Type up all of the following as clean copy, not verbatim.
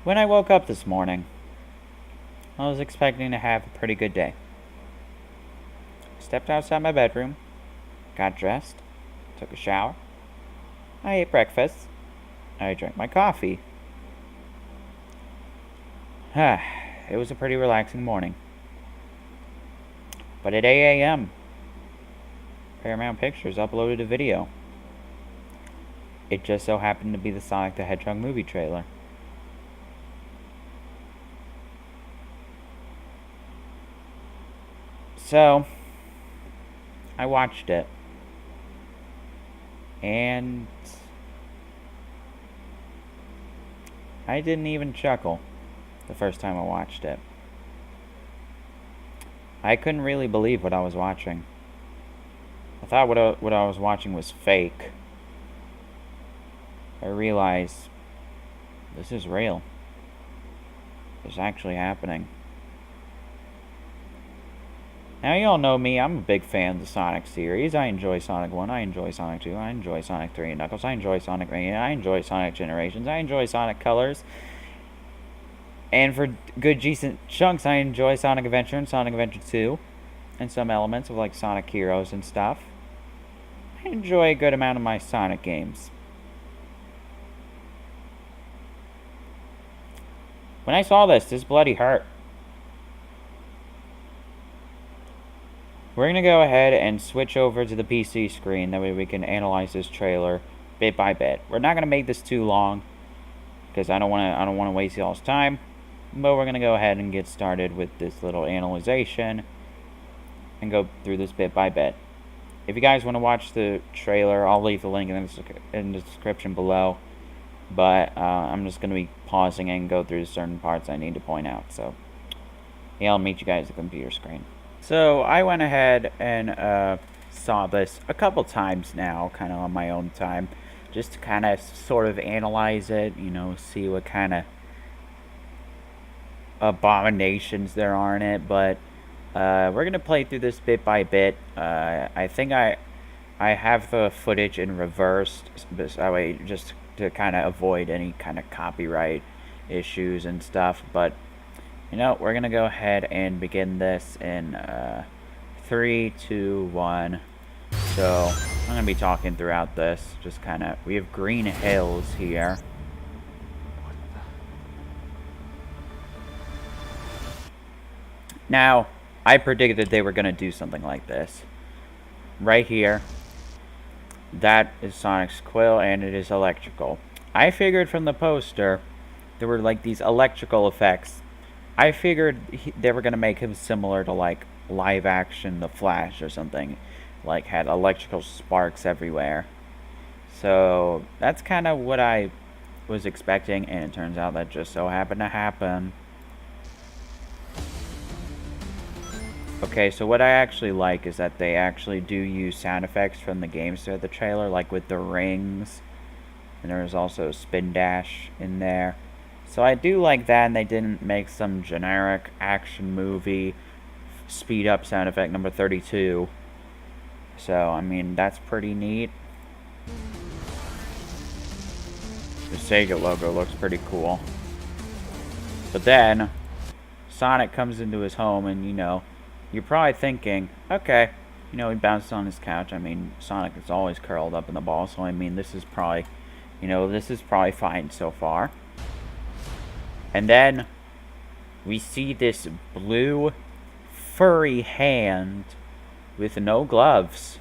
When I woke up this morning, I was expecting to have a pretty good day. Stepped outside my bedroom, got dressed, took a shower, I ate breakfast, I drank my coffee. It was a pretty relaxing morning. But at 8 a.m., Paramount Pictures uploaded a video. It just so happened to be the Sonic the Hedgehog movie trailer. So, I watched it. And I didn't even chuckle the first time I watched it. I couldn't really believe what I was watching. I thought what I was watching was fake. I realized this is real. It's actually happening. Now, you all know me. I'm a big fan of the Sonic series. I enjoy Sonic 1. I enjoy Sonic 2. I enjoy Sonic 3 and Knuckles. I enjoy Sonic Mania. I enjoy Sonic Generations. I enjoy Sonic Colors. And for good, decent chunks, I enjoy Sonic Adventure and Sonic Adventure 2. And some elements of, like, Sonic Heroes and stuff. I enjoy a good amount of my Sonic games. When I saw this bloody hurt. We're going to go ahead and switch over to the PC screen. That way we can analyze this trailer bit by bit. We're not going to make this too long because I don't want to waste y'all's time. But we're going to go ahead and get started with this little analyzation and go through this bit by bit. If you guys want to watch the trailer, I'll leave the link in the description below. But I'm just going to be pausing and go through certain parts I need to point out. So, yeah, I'll meet you guys at the computer screen. So I went ahead and saw this a couple times now, kind of on my own time, just to kind of sort of analyze it, see what kind of abominations there are in it. But we're gonna play through this bit by bit. I think I have the footage in reversed, that way just to kind of avoid any kind of copyright issues and stuff. But we're going to go ahead and begin this in 3, 2, 1. So, I'm going to be talking throughout this. Just kind of, we have green hills here. Now, I predicted they were going to do something like this. Right here, that is Sonic's quill, and it is electrical. I figured from the poster, there were like these electrical effects. I figured they were going to make him similar to, like, live action The Flash or something. Like, had electrical sparks everywhere. So, that's kind of what I was expecting, and it turns out that just so happened to happen. Okay, so what I actually like is that they actually do use sound effects from the games throughout the trailer, like with the rings. And there's also Spin Dash in there. So I do like that, and they didn't make some generic action movie speed up sound effect number 32. So, I mean, that's pretty neat. The Sega logo looks pretty cool. But then, Sonic comes into his home, and, you're probably thinking, okay, he bounced on his couch. I mean, Sonic is always curled up in the ball, so I mean, this is probably fine so far. And then we see this blue, furry hand with no gloves.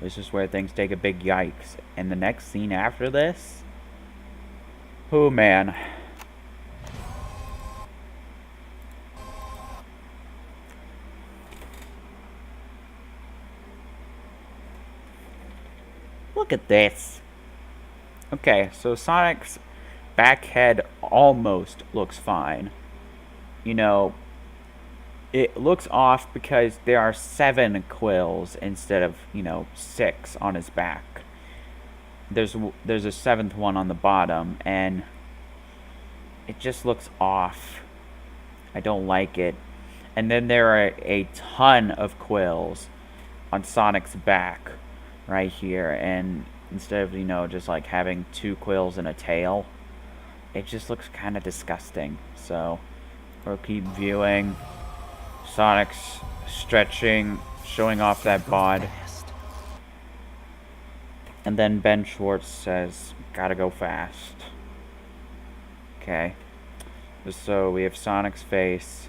This is where things take a big yikes. And the next scene after this, oh man. Look at this. Okay, so Sonic's back head almost looks fine. It looks off because there are 7 quills instead of, 6 on his back. There's a 7th one on the bottom, and it just looks off. I don't like it. And then there are a ton of quills on Sonic's back right here, and instead of, just like having 2 quills and a tail, it just looks kind of disgusting. So we'll keep viewing. Sonic's stretching, showing off that bod. And then Ben Schwartz says, gotta go fast. Okay. So we have Sonic's face.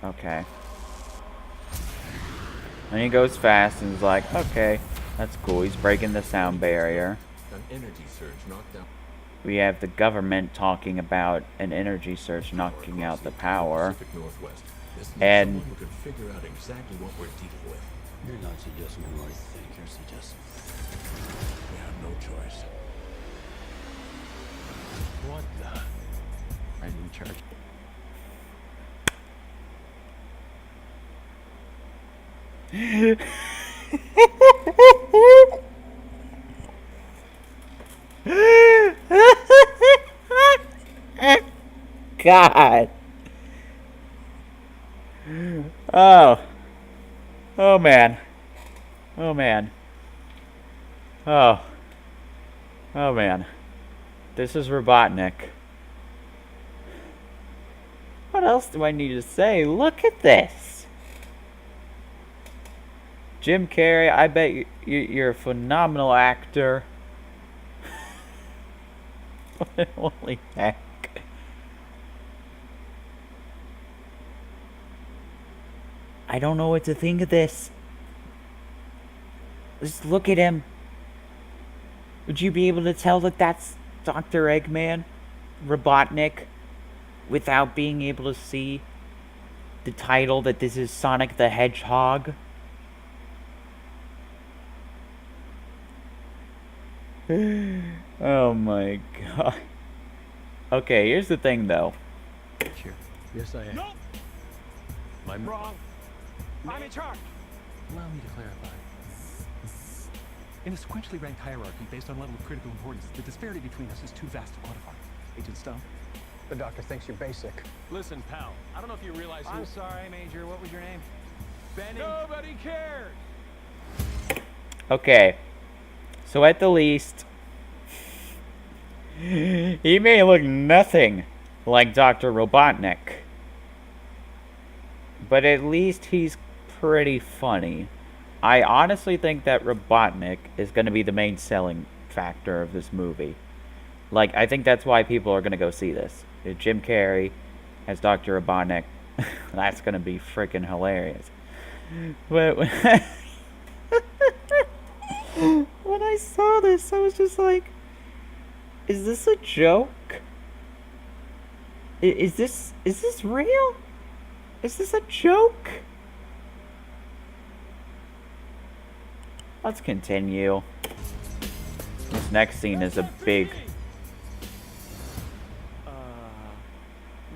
Okay. And he goes fast and is like, okay, that's cool. He's breaking the sound barrier. An energy surge knocked out. We have the government talking about an energy surge knocking out the power. And who could figure out exactly what we're dealing with. You're not suggesting the right thing. You're suggesting We have no choice. what the? I'm in charge. God. Oh. Oh, man. Oh, man. Oh. Oh, man. This is Robotnik. What else do I need to say? Look at this. Jim Carrey, I bet you're a phenomenal actor. Holy heck. I don't know what to think of this. Just look at him. Would you be able to tell that that's Dr. Eggman, Robotnik, without being able to see the title that this is Sonic the Hedgehog? Oh my god. Okay, here's the thing though. Sure. Yes, I am. Nope. I'm Wrong. I'm in charge. Allow me to clarify. In a sequentially ranked hierarchy based on level of critical importance, the disparity between us is too vast to quantify. Agent Stone? The doctor thinks you're basic. Listen, pal. I don't know if you realize I'm sorry, Major. What was your name? Benny. Nobody cares. Okay. So at the least, he may look nothing like Dr. Robotnik. But at least he's pretty funny. I honestly think that Robotnik is going to be the main selling factor of this movie. Like, I think that's why people are going to go see this. Jim Carrey as Dr. Robotnik. That's going to be freaking hilarious. But when I saw this, I was just like, is this a joke? Is this real? Is this a joke? Let's continue. This next scene is a big...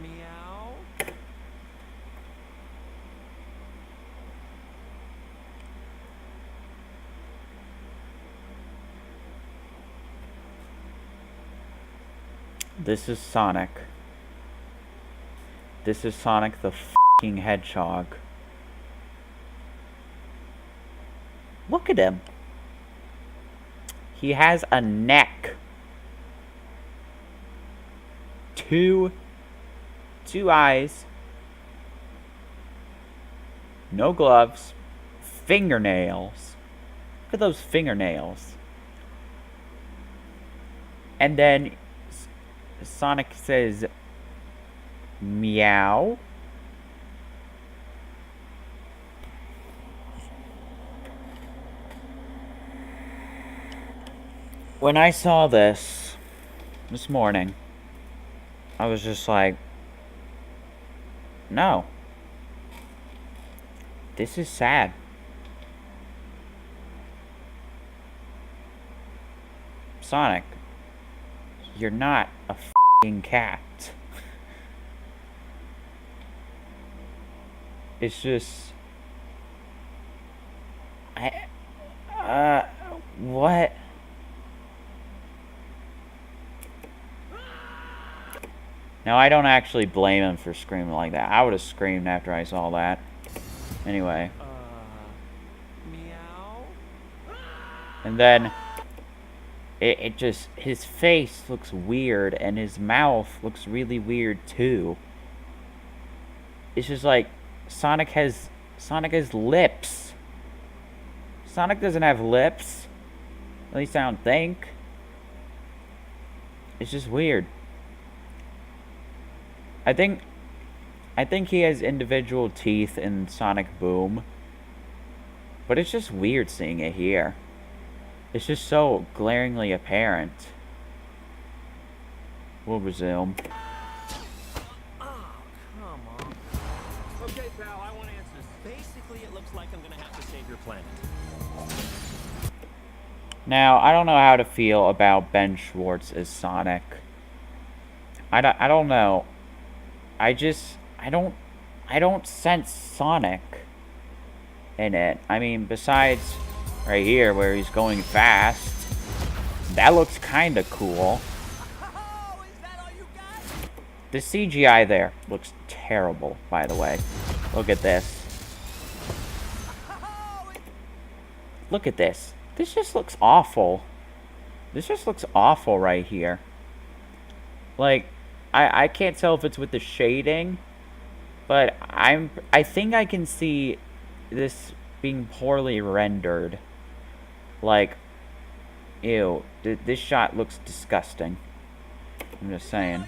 Meow. This is Sonic. This is Sonic the f***ing Hedgehog. Look at him. He has a neck. Two eyes. No gloves. Fingernails. Look at those fingernails. And then Sonic says, meow. When I saw this morning, I was just like, no. This is sad. Sonic, you're not a f***ing cat. It's just... what? Now, I don't actually blame him for screaming like that. I would have screamed after I saw that. Anyway. Meow. And then it just, his face looks weird, and his mouth looks really weird too. It's just like, Sonic has lips. Sonic doesn't have lips. At least I don't think. It's just weird. I think he has individual teeth in Sonic Boom. But it's just weird seeing it here. It's just so glaringly apparent. We'll resume. Oh, come on. Okay, pal, I want answers. Basically, it looks like I'm gonna have to save your planet. Now, I don't know how to feel about Ben Schwartz as Sonic. I don't know. I don't sense Sonic in it. I mean, besides right here where he's going fast. That looks kind of cool. Oh, is that all you got? The CGI there looks terrible, by the way. Look at this. Look at this. This just looks awful. This just looks awful right here. Like, I can't tell if it's with the shading, but I think I can see this being poorly rendered. Like, ew, this shot looks disgusting. I'm just saying.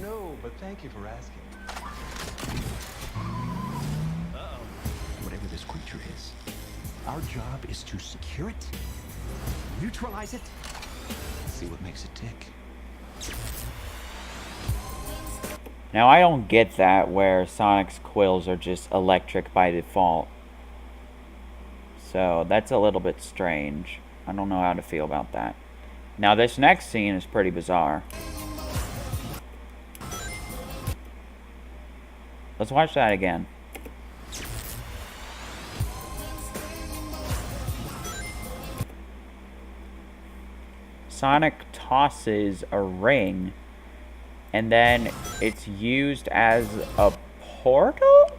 No, but thank you for asking. Whatever this creature is, our job is to secure it, neutralize it, see what makes it tick. Now, I don't get that where Sonic's quills are just electric by default. So, that's a little bit strange. I don't know how to feel about that. Now, this next scene is pretty bizarre. Let's watch that again. Sonic tosses a ring, and then it's used as a portal?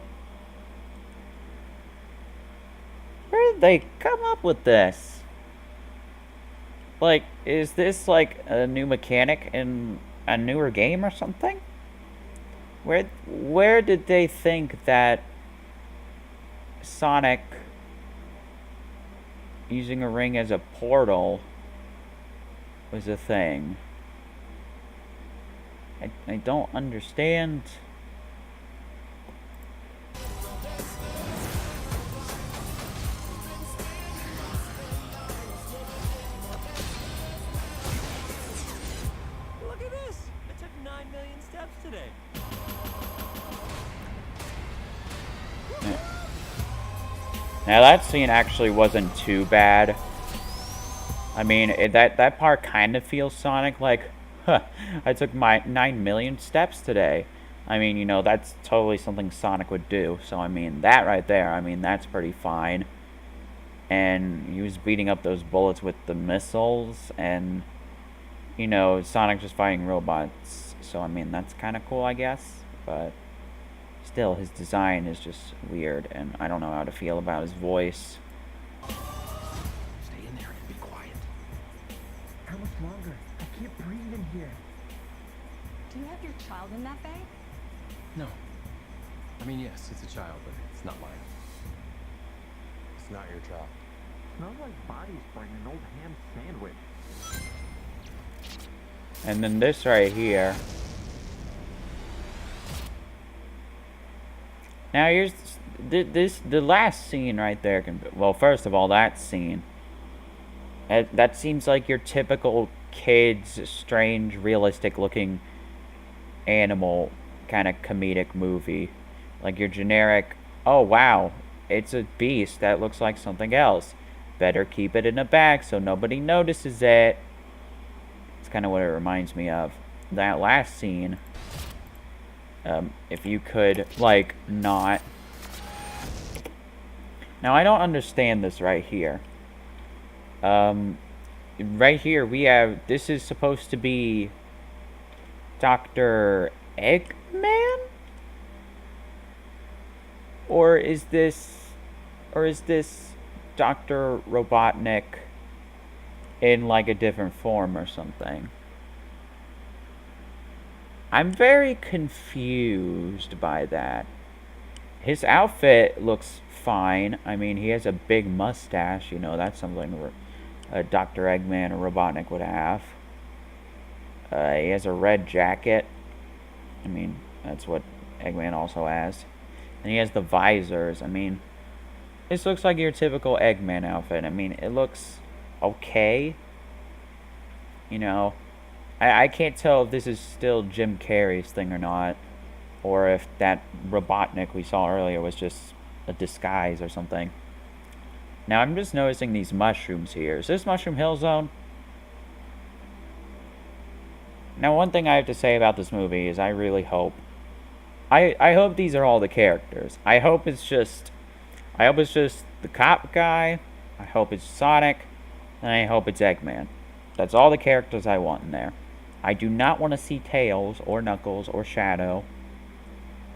Where did they come up with this? Like, is this like a new mechanic in a newer game or something? Where did they think that Sonic using a ring as a portal was a thing? I don't understand. Look at this! I took 9 million steps today. Now that scene actually wasn't too bad. I mean, that part kind of feels Sonic, like, huh, I took my 9 million steps today. I mean, you know, that's totally something Sonic would do. So, I mean, that right there, I mean, that's pretty fine. And he was beating up those bullets with the missiles, and, you know, Sonic just fighting robots. So, I mean, that's kind of cool, I guess. But still, his design is just weird, and I don't know how to feel about his voice. Stay in there and be quiet. How much longer? I can't breathe in here. Do you have your child in that bag? No. I mean, yes, it's a child, but it's not mine. It's not your child. Smells like body spray and an old ham sandwich. And then this right here. Now here's the last scene right there. Well, first of all, that scene. That seems like your typical kid's strange, realistic-looking animal kind of comedic movie. Like your generic, oh wow, it's a beast that looks like something else. Better keep it in a bag so nobody notices it. It's kind of what it reminds me of. That last scene. If you could, like, not. Now, I don't understand this right here. Right here, we have, this is supposed to be Dr. Eggman? Or is this Dr. Robotnik in like a different form or something. I'm very confused by that. His outfit looks fine. I mean, he has a big mustache. You know, that's something Dr. Eggman or Robotnik would have. He has a red jacket. I mean, that's what Eggman also has. And he has the visors. I mean, this looks like your typical Eggman outfit. I mean, it looks okay. You know, I can't tell if this is still Jim Carrey's thing or not. Or if that Robotnik we saw earlier was just a disguise or something. Now, I'm just noticing these mushrooms here. Is this Mushroom Hill Zone? Now, one thing I have to say about this movie is I really hope... I hope these are all the characters. I hope it's just the cop guy. I hope it's Sonic. And I hope it's Eggman. That's all the characters I want in there. I do not want to see Tails or Knuckles or Shadow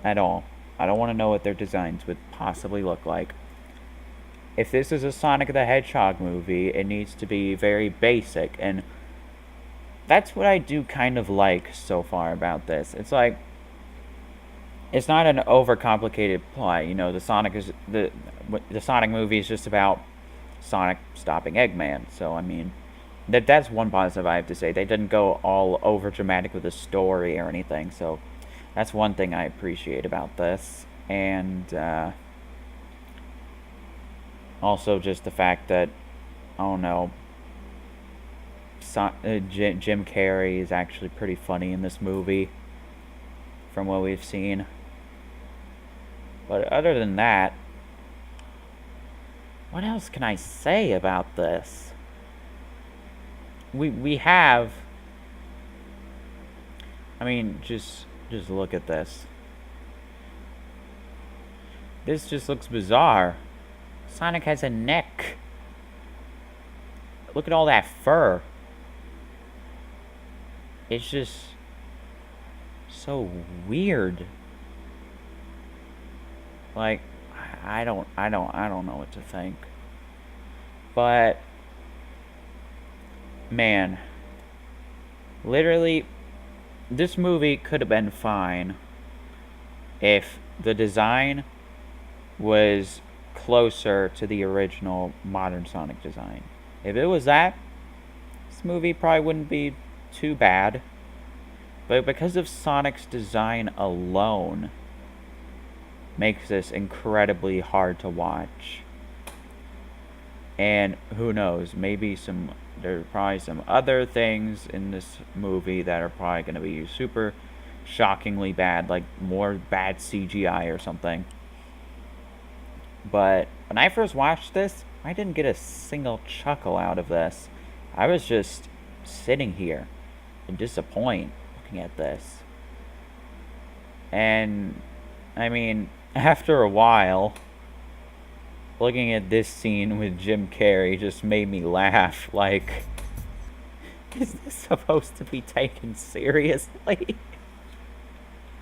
at all. I don't want to know what their designs would possibly look like. If this is a Sonic the Hedgehog movie, it needs to be very basic, and that's what I do kind of like so far about this. It's like, it's not an overcomplicated plot. You know, the Sonic movie is just about Sonic stopping Eggman. So I mean, that's one positive I have to say. They didn't go all over dramatic with the story or anything. So that's one thing I appreciate about this. And also just the fact that, I don't know, Jim Carrey is actually pretty funny in this movie from what we've seen. But other than that, what else can I say about this? We have, I mean, just look at this. This just looks bizarre. Sonic has a neck. Look at all that fur. It's just so weird. Like, I don't know what to think. But man, literally, this movie could have been fine if the design was closer to the original modern Sonic design. If it was that, this movie probably wouldn't be too bad. But because of Sonic's design alone, makes this incredibly hard to watch. And who knows, maybe there's probably some other things in this movie that are probably going to be super shockingly bad, like more bad CGI or something. But when I first watched this, I didn't get a single chuckle out of this. I was just sitting here in disappointment looking at this. And I mean, after a while, looking at this scene with Jim Carrey just made me laugh. Like, is this supposed to be taken seriously?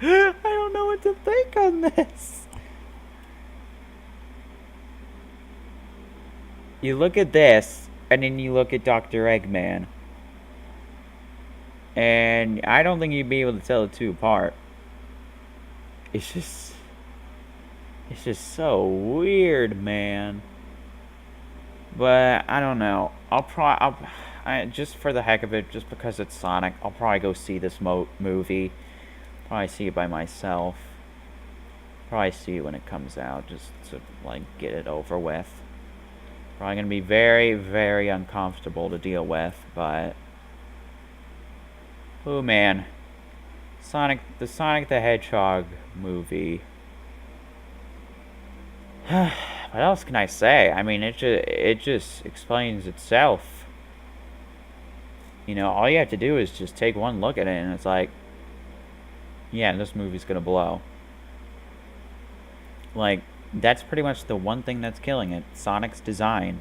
I don't know what to think on this. You look at this, and then you look at Dr. Eggman. And I don't think you'd be able to tell the two apart. It's just so weird, man. But I don't know. Just for the heck of it, just because it's Sonic, I'll probably go see this movie. Probably see it by myself. Probably see it when it comes out, just to like get it over with. Probably gonna be very, very uncomfortable to deal with, but oh man, the Sonic the Hedgehog movie. What else can I say? I mean, it just explains itself. You know, all you have to do is just take one look at it, and it's like, yeah, this movie's gonna blow. Like, that's pretty much the one thing that's killing it. Sonic's design.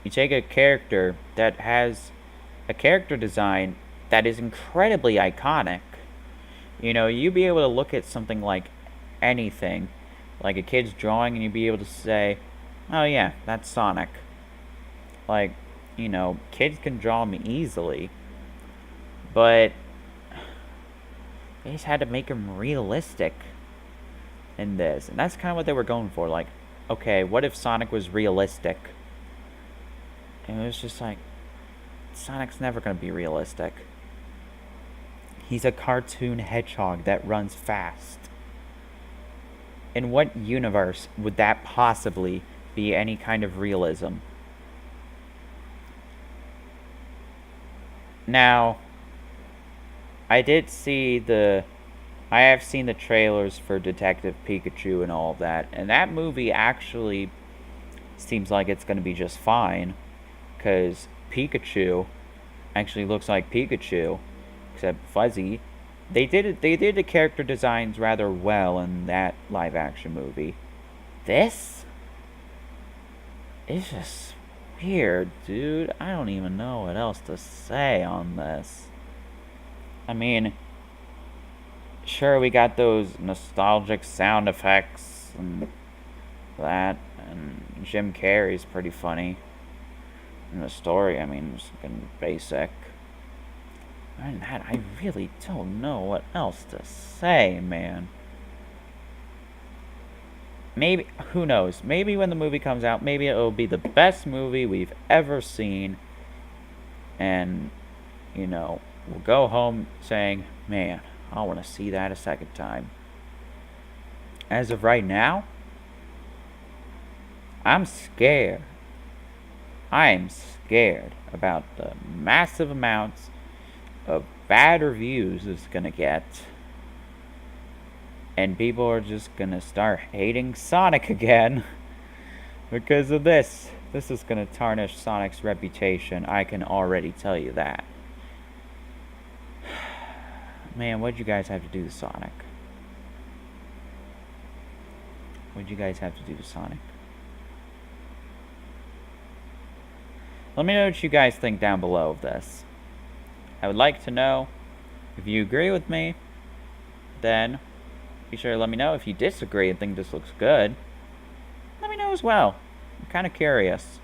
You take a character that has a character design that is incredibly iconic. You know, you'd be able to look at something like anything, like a kid's drawing, and you'd be able to say, oh yeah, that's Sonic. Like, you know, kids can draw them easily. But they just had to make him realistic in this. And that's kind of what they were going for. Like, okay, what if Sonic was realistic? And it was just like, Sonic's never going to be realistic. He's a cartoon hedgehog that runs fast. In what universe would that possibly be any kind of realism? Now, I have seen the trailers for Detective Pikachu and all of that, and that movie actually seems like it's going to be just fine, because Pikachu actually looks like Pikachu, except fuzzy. They did the character designs rather well in that live action movie. This is just weird, dude. I don't even know what else to say on this. I mean, sure, we got those nostalgic sound effects and that, and Jim Carrey's pretty funny. And the story, I mean, was kind of basic. Other than that, I really don't know what else to say, man. Maybe, who knows? Maybe when the movie comes out, maybe it'll be the best movie we've ever seen. And, you know, we'll go home saying, man, I want to see that a second time. As of right now, I'm scared. I am scared about the massive amounts of bad reviews it's gonna get. And people are just gonna start hating Sonic again because of this. This is gonna tarnish Sonic's reputation. I can already tell you that. Man, what'd you guys have to do to Sonic? What'd you guys have to do to Sonic? Let me know what you guys think down below of this. I would like to know if you agree with me, then be sure to let me know. If you disagree and think this looks good, let me know as well. I'm kind of curious,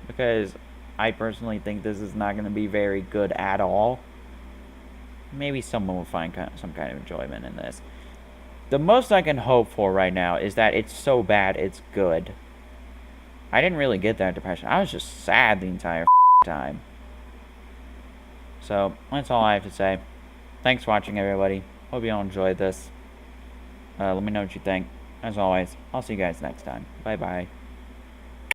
because I personally think this is not going to be very good at all. Maybe someone will find some kind of enjoyment in this. The most I can hope for right now is that it's so bad it's good. I didn't really get that depression. I was just sad the entire time. So, that's all I have to say. Thanks for watching, everybody. Hope you all enjoyed this. Let me know what you think. As always, I'll see you guys next time. Bye-bye.